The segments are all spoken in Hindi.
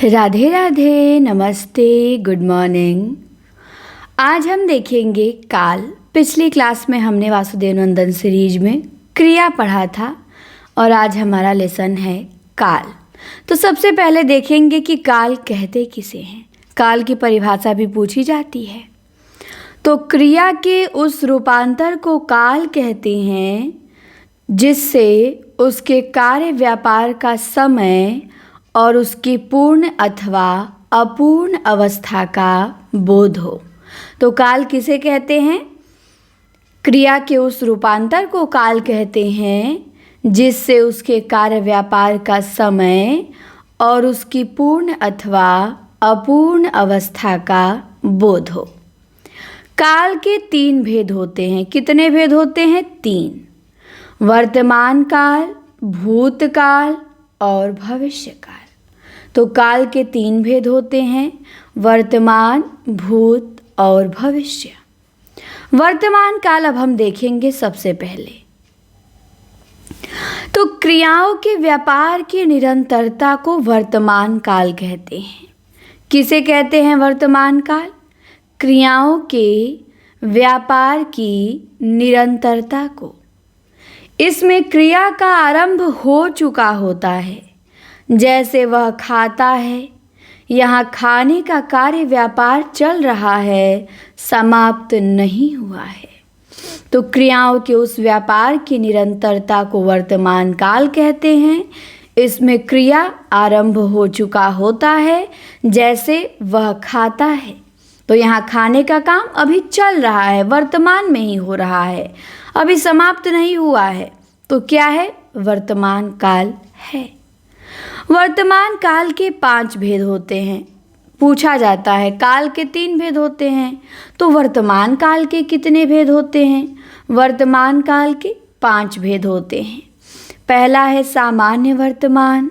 राधे राधे, नमस्ते, गुड मॉर्निंग। आज हम देखेंगे काल। पिछली क्लास में हमने वासुदेव नंदन सीरीज में क्रिया पढ़ा था और आज हमारा लेसन है काल। तो सबसे पहले देखेंगे कि काल कहते किसे हैं। काल की परिभाषा भी पूछी जाती है। तो क्रिया के उस रूपांतर को काल कहते हैं जिससे उसके कार्य व्यापार का समय और उसकी पूर्ण अथवा अपूर्ण अवस्था का बोध हो। तो काल किसे कहते हैं? क्रिया के उस रूपांतर को काल कहते हैं जिससे उसके कार्य व्यापार का समय और उसकी पूर्ण अथवा अपूर्ण अवस्था का बोध हो। काल के 3 भेद होते हैं। कितने भेद होते हैं? 3। वर्तमान काल, भूतकाल और भविष्य काल। तो काल के 3 भेद होते हैं, वर्तमान, भूत और भविष्य। वर्तमान काल अब हम देखेंगे सबसे पहले। तो क्रियाओं के व्यापार की निरंतरता को वर्तमान काल कहते हैं। किसे कहते हैं वर्तमान काल? क्रियाओं के व्यापार की निरंतरता को। इसमें क्रिया का आरंभ हो चुका होता है। जैसे वह खाता है, यहाँ खाने का कार्य व्यापार चल रहा है, समाप्त नहीं हुआ है। तो क्रियाओं के उस व्यापार की निरंतरता को वर्तमान काल कहते हैं। इसमें क्रिया आरंभ हो चुका होता है, जैसे वह खाता है। तो यहाँ खाने का काम अभी चल रहा है, वर्तमान में ही हो रहा है, अभी समाप्त नहीं हुआ है। तो क्या है? वर्तमान काल है। वर्तमान काल के 5 भेद होते हैं। पूछा जाता है काल के 3 भेद होते हैं, तो वर्तमान काल के कितने भेद होते हैं? वर्तमान काल के 5 भेद होते हैं। पहला है सामान्य वर्तमान,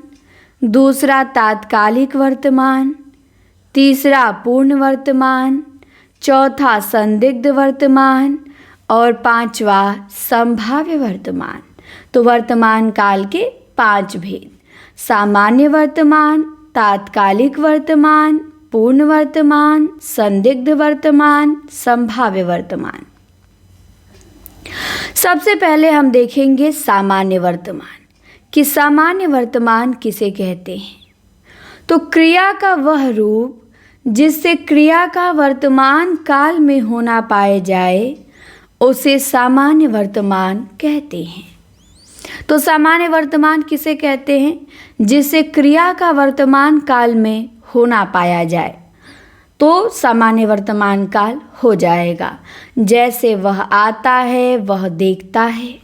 दूसरा तात्कालिक वर्तमान, तीसरा पूर्ण वर्तमान, चौथा संदिग्ध वर्तमान और 5वां संभाव्य वर्तमान। तो वर्तमान काल के 5 भेद: सामान्य वर्तमान, तात्कालिक वर्तमान, पूर्ण वर्तमान, संदिग्ध वर्तमान, संभाव्य वर्तमान। सबसे पहले हम देखेंगे सामान्य वर्तमान कि सामान्य वर्तमान किसे कहते हैं। तो क्रिया का वह रूप जिससे क्रिया का वर्तमान काल में होना पाए जाए, उसे सामान्य वर्तमान कहते हैं। तो सामान्य वर्तमान किसे कहते हैं? जिससे क्रिया का वर्तमान काल में होना पाया जाए, तो सामान्य वर्तमान काल हो जाएगा। जैसे वह आता है, वह देखता है।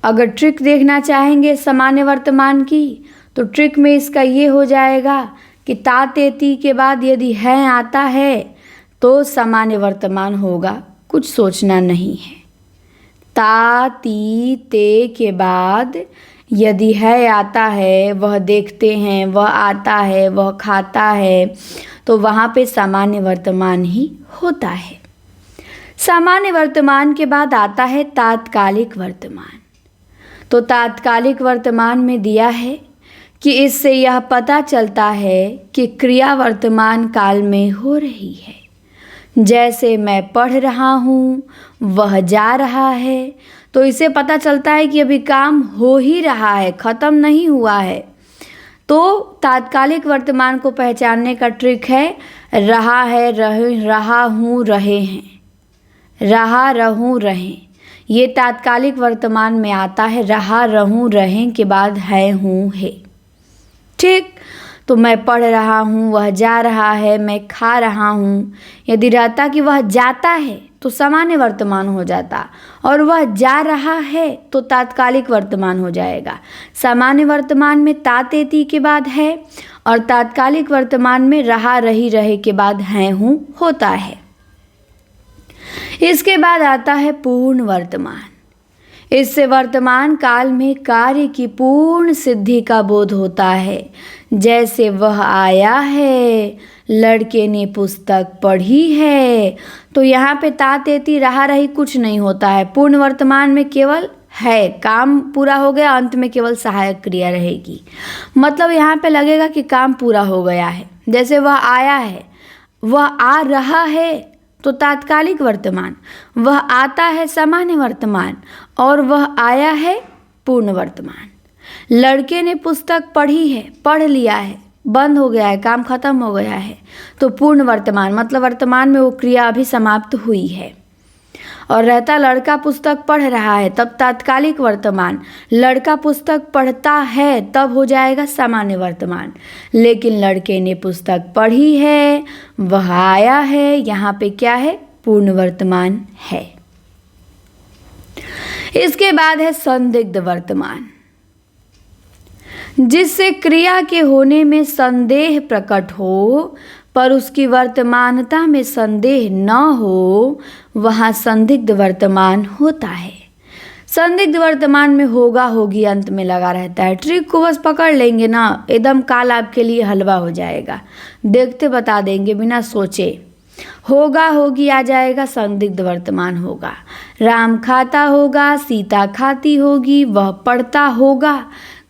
अगर ट्रिक देखना चाहेंगे सामान्य वर्तमान की, तो ट्रिक में इसका ये हो जाएगा कि ता ते ती के बाद यदि है आता है तो सामान्य वर्तमान होगा। कुछ सोचना नहीं है। ता ती ते के बाद यदि है आता है, वह देखते हैं, वह आता है, वह खाता है, तो वहाँ पे सामान्य वर्तमान ही होता है। सामान्य वर्तमान के बाद आता है तात्कालिक वर्तमान। तो तात्कालिक वर्तमान में दिया है कि इससे यह पता चलता है कि क्रिया वर्तमान काल में हो रही है। जैसे मैं पढ़ रहा हूँ, वह जा रहा है, तो इसे पता चलता है कि अभी काम हो ही रहा है, ख़त्म नहीं हुआ है। तो तात्कालिक वर्तमान को पहचानने का ट्रिक है रहा है, रहा हूँ, रहे हैं, रहा, रहूँ, रहें। ये तात्कालिक वर्तमान में आता है। रहा, रहूँ, रहें के बाद है, हूँ, है। ठीक। तो मैं पढ़ रहा हूँ, वह जा रहा है, मैं खा रहा हूँ। यदि रहता कि वह जाता है तो सामान्य वर्तमान हो जाता, और वह जा रहा है तो तात्कालिक वर्तमान हो जाएगा। सामान्य वर्तमान में ता ते ती के बाद है, और तात्कालिक वर्तमान में रहा, रही, रहे के बाद है, हूँ होता है। इसके बाद आता है पूर्ण वर्तमान। इससे वर्तमान काल में कार्य की पूर्ण सिद्धि का बोध होता है। जैसे वह आया है, लड़के ने पुस्तक पढ़ी है। तो यहाँ पे ता ते ती रहा रही कुछ नहीं होता है। पूर्ण वर्तमान में केवल है, काम पूरा हो गया, अंत में केवल सहायक क्रिया रहेगी। मतलब यहाँ पे लगेगा कि काम पूरा हो गया है। जैसे वह आया है, वह आ रहा है तो तात्कालिक वर्तमान, वह आता है सामान्य वर्तमान, और वह आया है पूर्ण वर्तमान। लड़के ने पुस्तक पढ़ी है, पढ़ लिया है, बंद हो गया है, काम खत्म हो गया है, तो पूर्ण वर्तमान मतलब वर्तमान में वो क्रिया अभी समाप्त हुई है। और रहता लड़का पुस्तक पढ़ रहा है, तब तात्कालिक वर्तमान, लड़का पुस्तक पढ़ता है तब हो जाएगा सामान्य वर्तमान। लेकिन लड़के ने पुस्तक पढ़ी है, वह आया है, यहाँ पे क्या है, पूर्ण वर्तमान है। इसके बाद है संदिग्ध वर्तमान, जिससे क्रिया के होने में संदेह प्रकट हो पर उसकी वर्तमानता में संदेह न हो, वहाँ संदिग्ध वर्तमान होता है। संदिग्ध वर्तमान में होगा होगी अंत में लगा रहता है। ट्रिक को बस पकड़ लेंगे ना, एकदम काल आपके लिए हलवा हो जाएगा, देखते बता देंगे बिना सोचे। होगा होगी आ जाएगा, संदिग्ध वर्तमान होगा। राम खाता होगा, सीता खाती होगी, वह पढ़ता होगा,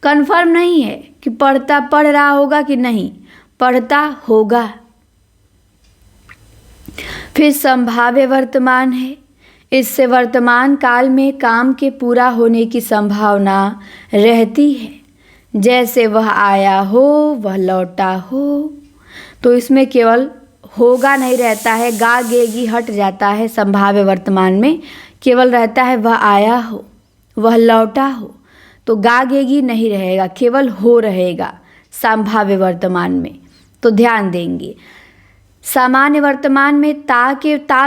कन्फर्म नहीं है कि पढ़ रहा होगा कि नहीं, पढ़ता होगा। फिर संभाव्य वर्तमान है, इससे वर्तमान काल में काम के पूरा होने की संभावना रहती है। जैसे वह आया हो, वह लौटा हो, तो इसमें केवल होगा नहीं रहता है, गा गेगी हट जाता है। संभाव्य वर्तमान में केवल रहता है वह आया हो, वह लौटा हो, तो गा गेगी नहीं रहेगा, केवल हो रहेगा संभाव्य वर्तमान में। तो ध्यान देंगे, सामान्य वर्तमान में ता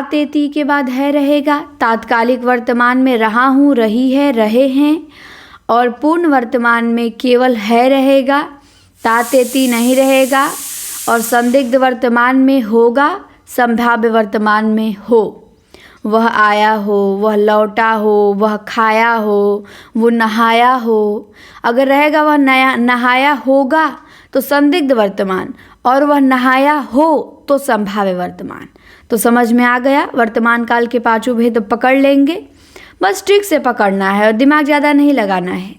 ते ती के बाद है रहेगा, तात्कालिक वर्तमान में रहा हूँ, रही है, रहे हैं, और पूर्ण वर्तमान में केवल है रहेगा, ता ते ती नहीं रहेगा, और संदिग्ध वर्तमान में होगा, संभाव्य वर्तमान में हो। वह आया हो, वह लौटा हो, वह खाया हो, वो नहाया हो। अगर रहेगा वह नहाया होगा तो संदिग्ध वर्तमान, और वह नहाया हो तो संभाव्य वर्तमान। तो समझ में आ गया, वर्तमान काल के पांचों भेद पकड़ लेंगे, बस ट्रिक से पकड़ना है और दिमाग ज़्यादा नहीं लगाना है।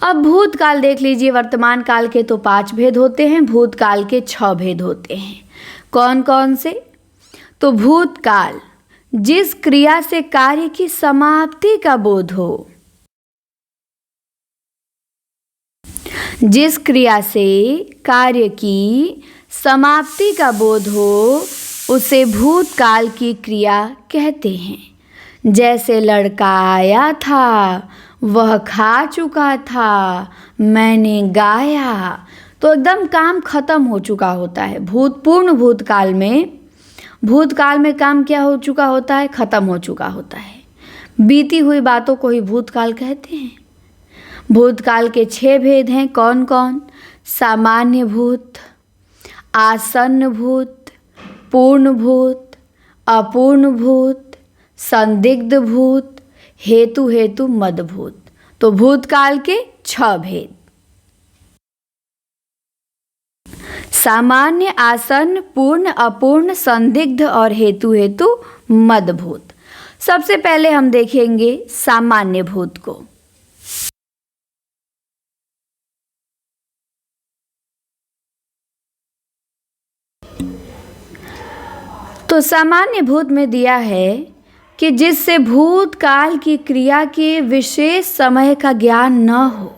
अब भूतकाल देख लीजिए, वर्तमान काल के तो 5 भेद होते हैं, भूतकाल के 6 भेद होते हैं। कौन कौन से? तो भूतकाल, जिस क्रिया से कार्य की समाप्ति का बोध हो, जिस क्रिया से कार्य की समाप्ति का बोध हो उसे भूतकाल की क्रिया कहते हैं। जैसे लड़का आया था, वह खा चुका था, मैंने गाया, तो एकदम काम खत्म हो चुका होता है। पूर्ण भूतकाल में काम क्या हो चुका होता है? खत्म हो चुका होता है। बीती हुई बातों को ही भूतकाल कहते हैं। भूतकाल के 6 भेद हैं। कौन कौन? सामान्य भूत, आसन्न भूत, पूर्ण भूत, अपूर्ण भूत, संदिग्ध भूत, हेतु मदभूत। तो भूतकाल के 6 भेद, सामान्य, आसन्न, पूर्ण, अपूर्ण, संदिग्ध और हेतु मदभूत। सबसे पहले हम देखेंगे सामान्य भूत को। तो सामान्य भूत में दिया है कि जिससे भूतकाल की क्रिया के विशेष समय का ज्ञान न हो,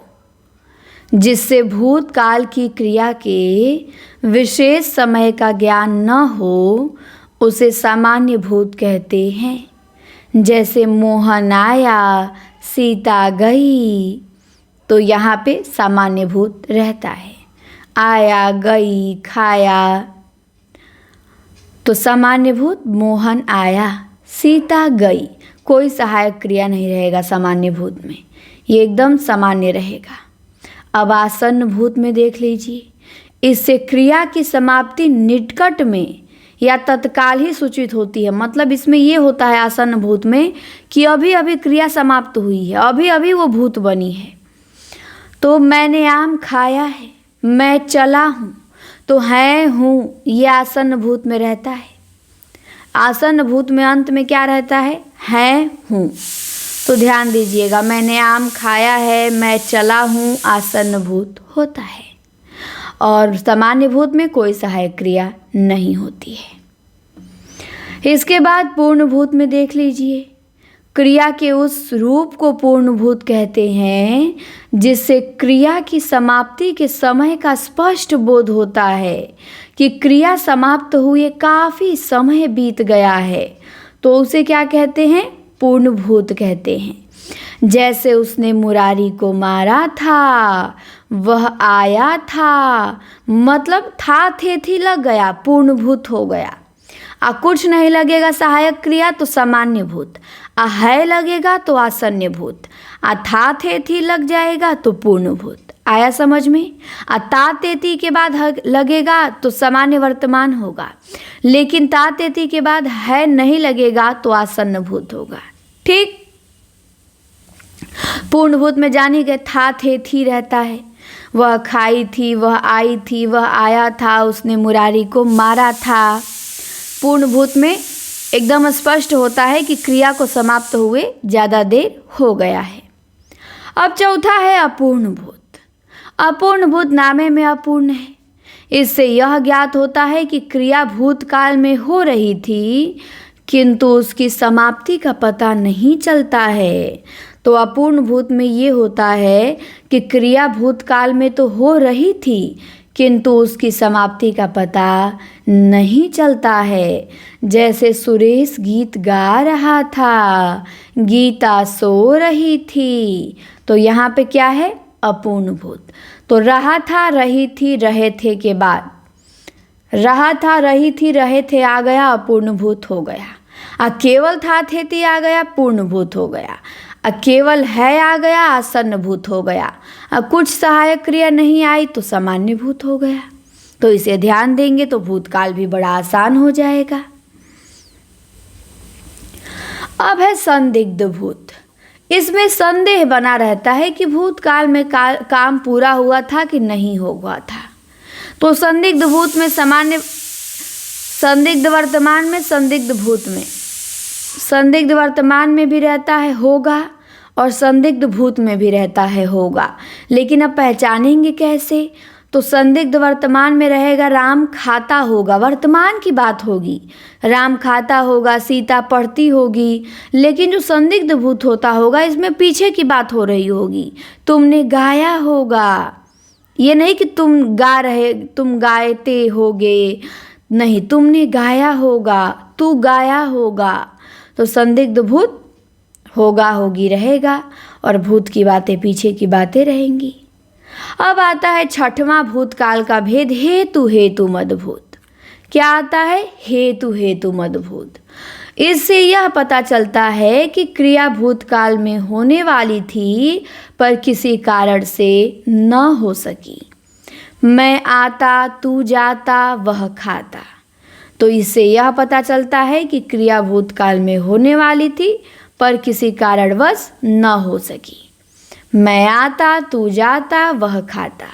जिससे भूतकाल की क्रिया के विशेष समय का ज्ञान न हो उसे सामान्य भूत कहते हैं। जैसे मोहन आया, सीता गई, तो यहाँ पे सामान्य भूत रहता है। आया, गई, खाया, तो सामान्य भूत मोहन आया, सीता गई, कोई सहायक क्रिया नहीं रहेगा सामान्य भूत में, ये एकदम सामान्य रहेगा। अब आसन्न भूत में देख लीजिए, इससे क्रिया की समाप्ति निकट में या तत्काल ही सूचित होती है। मतलब इसमें ये होता है आसन्न भूत में कि अभी अभी क्रिया समाप्त हुई है, अभी अभी वो भूत बनी है। तो मैंने आम खाया है, मैं चला हूँ, तो है हूँ, ये आसन्न भूत में रहता है। आसन्न भूत में अंत में क्या रहता है हूँ। तो ध्यान दीजिएगा, मैंने आम खाया है, मैं चला हूँ, आसन्न भूत होता है। और सामान्य भूत में कोई सहायक क्रिया नहीं होती है। इसके बाद पूर्ण भूत में देख लीजिए, क्रिया के उस रूप को पूर्ण भूत कहते हैं जिससे क्रिया की समाप्ति के समय का स्पष्ट बोध होता है कि क्रिया समाप्त हुए काफ़ी समय बीत गया है, तो उसे क्या कहते हैं? पूर्ण भूत कहते हैं। जैसे उसने मुरारी को मारा था, वह आया था, मतलब था थे थी लग गया, पूर्ण भूत हो गया। कुछ नहीं लगेगा सहायक क्रिया तो सामान्य भूत, है लगेगा तो आसन्य भूत, था थे थी लग जाएगा तो पूर्ण भूत। आया समझ में? ता ते ती के बाद लगेगा तो सामान्य वर्तमान होगा, लेकिन ता ते ती के बाद है नहीं लगेगा तो आसन्न भूत होगा। ठीक, पूर्ण भूत में जानी गए था थे थी रहता है, वह खाई थी, वह आई थी, वह आया था, उसने मुरारी को मारा था। पूर्ण भूत में एकदम स्पष्ट होता है कि क्रिया को समाप्त हुए ज़्यादा देर हो गया है। अब चौथा है अपूर्ण भूत। अपूर्ण भूत नामे में अपूर्ण है। इससे यह ज्ञात होता है कि क्रिया भूतकाल में हो रही थी किंतु उसकी समाप्ति का पता नहीं चलता है। तो अपूर्ण भूत में ये होता है कि क्रिया भूतकाल में तो हो रही थी किंतु उसकी समाप्ति का पता नहीं चलता है। जैसे सुरेश गीत गा रहा था, गीता सो रही थी, तो यहाँ पे क्या है? अपूर्ण भूत। तो रहा था, रही थी, रहे थे के बाद रहा था, रही थी, रहे थे आ गया, अपूर्ण भूत हो गया। केवल था थे थी आ गया, पूर्ण भूत हो गया। केवल है आ गया, आसन्न भूत हो गया। कुछ सहायक क्रिया नहीं आई तो सामान्य भूत हो गया। तो इसे ध्यान देंगे तो भूतकाल भी बड़ा आसान हो जाएगा। अब है संदिग्ध भूत। इसमें संदेह बना रहता है कि भूतकाल में काम पूरा हुआ था कि नहीं हुआ था। तो संदिग्ध भूत में सामान्य, संदिग्ध वर्तमान में, संदिग्ध भूत में, संदिग्ध वर्तमान में भी रहता है होगा और संदिग्ध भूत में भी रहता है होगा। लेकिन अब पहचानेंगे कैसे? तो संदिग्ध वर्तमान में रहेगा राम खाता होगा, वर्तमान की बात होगी, राम खाता होगा, सीता पढ़ती होगी। लेकिन जो संदिग्ध भूत होता होगा इसमें पीछे की बात हो रही होगी, तुमने गाया होगा। ये नहीं कि तुम गायते होगे, नहीं, तुमने गाया होगा, तू गाया होगा। तो संदिग्ध भूत होगा होगी रहेगा और भूत की बातें पीछे की बातें रहेंगी। अब आता है छठवां भूतकाल का भेद, हेतु हेतु मदभूत। क्या आता है? हेतु हेतु मदभूत। इससे यह पता चलता है कि क्रिया भूतकाल में होने वाली थी पर किसी कारण से न हो सकी। मैं आता, तू जाता, वह खाता। तो इससे यह पता चलता है कि क्रिया भूतकाल में होने वाली थी पर किसी कारणवश न हो सकी। मैं आता, तू जाता, वह खाता।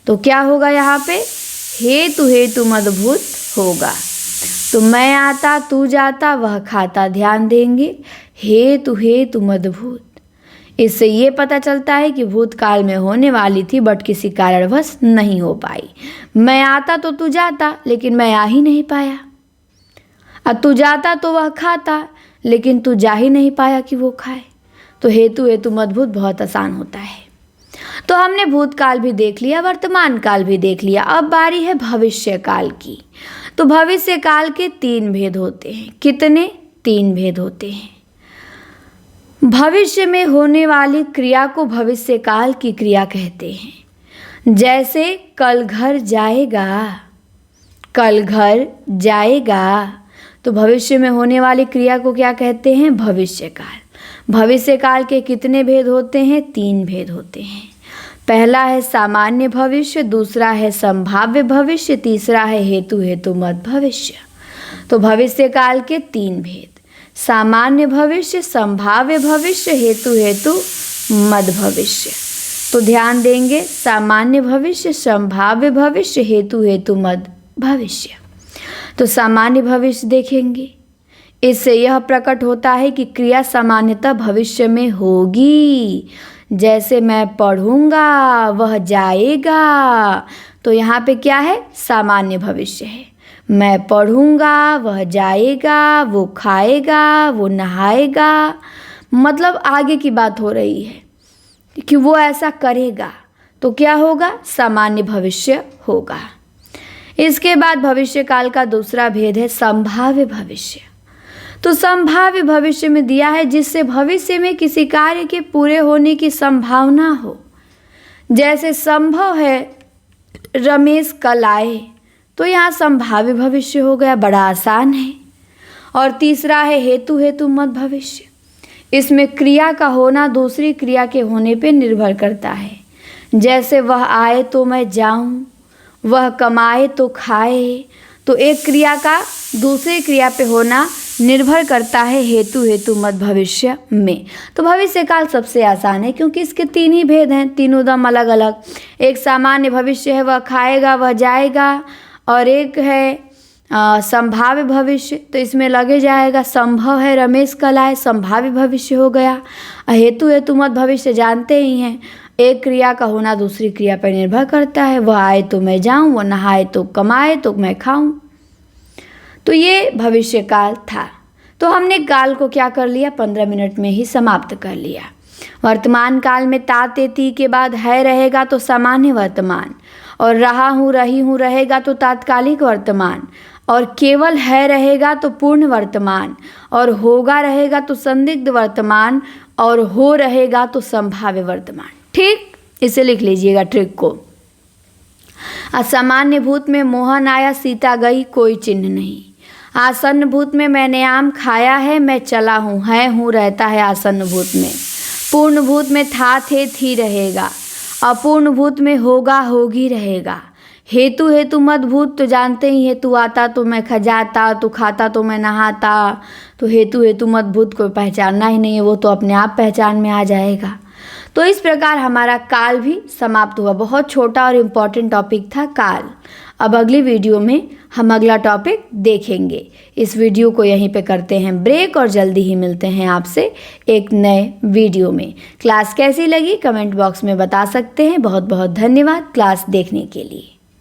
तो क्या होगा यहाँ पे? हेतु हेतु मदभूत होगा। तो मैं आता, तू जाता, वह खाता, ध्यान देंगे, हेतु हेतु मदभूत। इससे ये पता चलता है कि भूतकाल में होने वाली थी बट किसी कारणवश नहीं हो पाई। मैं आता तो तू जाता, लेकिन मैं आ ही नहीं पाया। तू जाता तो वह खाता, लेकिन तू जा ही नहीं पाया कि वो खाए। तो हेतु हेतु मदभूत बहुत आसान होता है। तो हमने भूतकाल भी देख लिया, वर्तमान काल भी देख लिया। अब बारी है भविष्य काल की। तो भविष्य काल के 3 भेद होते हैं। कितने? 3 भेद होते हैं। भविष्य में होने वाली क्रिया को भविष्य काल की क्रिया कहते हैं। जैसे कल घर जाएगा, कल घर जाएगा, तो भविष्य में होने वाली क्रिया को क्या कहते हैं? भविष्य काल। भविष्य काल के कितने भेद होते हैं? 3 भेद होते हैं। पहला है सामान्य भविष्य, दूसरा है संभाव्य भविष्य, तीसरा है हेतु हेतु मद भविष्य। तो भविष्य काल के 3 भेद, सामान्य भविष्य, संभाव्य भविष्य, हेतु हेतु मद भविष्य। तो ध्यान देंगे, सामान्य भविष्य, संभाव्य भविष्य, हेतु हेतु मद भविष्य। तो सामान्य भविष्य देखेंगे, इससे यह प्रकट होता है कि क्रिया सामान्यतः भविष्य में होगी। जैसे मैं पढ़ूंगा, वह जाएगा, तो यहाँ पे क्या है, सामान्य भविष्य है। मैं पढ़ूंगा, वह जाएगा, वो खाएगा, वो नहाएगा, मतलब आगे की बात हो रही है कि वो ऐसा करेगा, तो क्या होगा, सामान्य भविष्य होगा। इसके बाद भविष्य काल का दूसरा भेद है संभाव्य भविष्य। तो संभाव्य भविष्य में दिया है जिससे भविष्य में किसी कार्य के पूरे होने की संभावना हो। जैसे संभव है रमेश कल आए, तो यहाँ संभाव्य भविष्य हो गया, बड़ा आसान है। और तीसरा है हेतु हेतु मत भविष्य। इसमें क्रिया का होना दूसरी क्रिया के होने पे निर्भर करता है। जैसे वह आए तो मैं जाऊं, वह कमाए तो खाए, तो एक क्रिया का दूसरी क्रिया पे होना निर्भर करता है हेतु हेतु मत भविष्य में। तो भविष्य काल सबसे आसान है क्योंकि इसके तीन ही भेद हैं, तीनों दम अलग अलग। एक सामान्य भविष्य है, वह खाएगा, वह जाएगा, और एक है संभाव्य भविष्य, तो इसमें लगे जाएगा संभव है रमेश कल आए, संभाव्य भविष्य हो गया। हेतु हेतु मत भविष्य जानते ही हैं, एक क्रिया का होना दूसरी क्रिया पर निर्भर करता है। वह आए तो मैं जाऊं, वह नहाए तो कमाए तो मैं खाऊं। तो ये भविष्य काल था। तो हमने काल को क्या कर लिया, 15 मिनट में ही समाप्त कर लिया। वर्तमान काल में ता ते ती के बाद है रहेगा तो सामान्य वर्तमान, और रहा हूँ रही हूँ रहेगा तो तात्कालिक वर्तमान, और केवल है रहेगा तो पूर्ण वर्तमान, और होगा रहेगा तो संदिग्ध वर्तमान, और हो रहेगा तो संभाव्य वर्तमान। ठीक, इसे लिख लीजिएगा ट्रिक को। असामान्य भूत में मोहन आया सीता गई कोई चिन्ह नहीं। आसन्न भूत में मैंने आम खाया है मैं चला हूँ, है हूँ रहता है आसन्न भूत में। पूर्ण भूत में था थे थी रहेगा, अपूर्ण भूत में होगा होगी रहेगा। हेतु हेतु मत भूत तो जानते ही हैं, तू आता तो मैं खजाता, तू खाता तो मैं नहाता। तो हेतु हेतु मत भूत को पहचानना ही नहीं है, वो तो अपने आप पहचान में आ जाएगा। तो इस प्रकार हमारा काल भी समाप्त हुआ। बहुत छोटा और इम्पॉर्टेंट टॉपिक था काल। अब अगली वीडियो में हम अगला टॉपिक देखेंगे। इस वीडियो को यहीं पे करते हैं ब्रेक और जल्दी ही मिलते हैं आपसे एक नए वीडियो में। क्लास कैसी लगी कमेंट बॉक्स में बता सकते हैं। बहुत बहुत धन्यवाद क्लास देखने के लिए।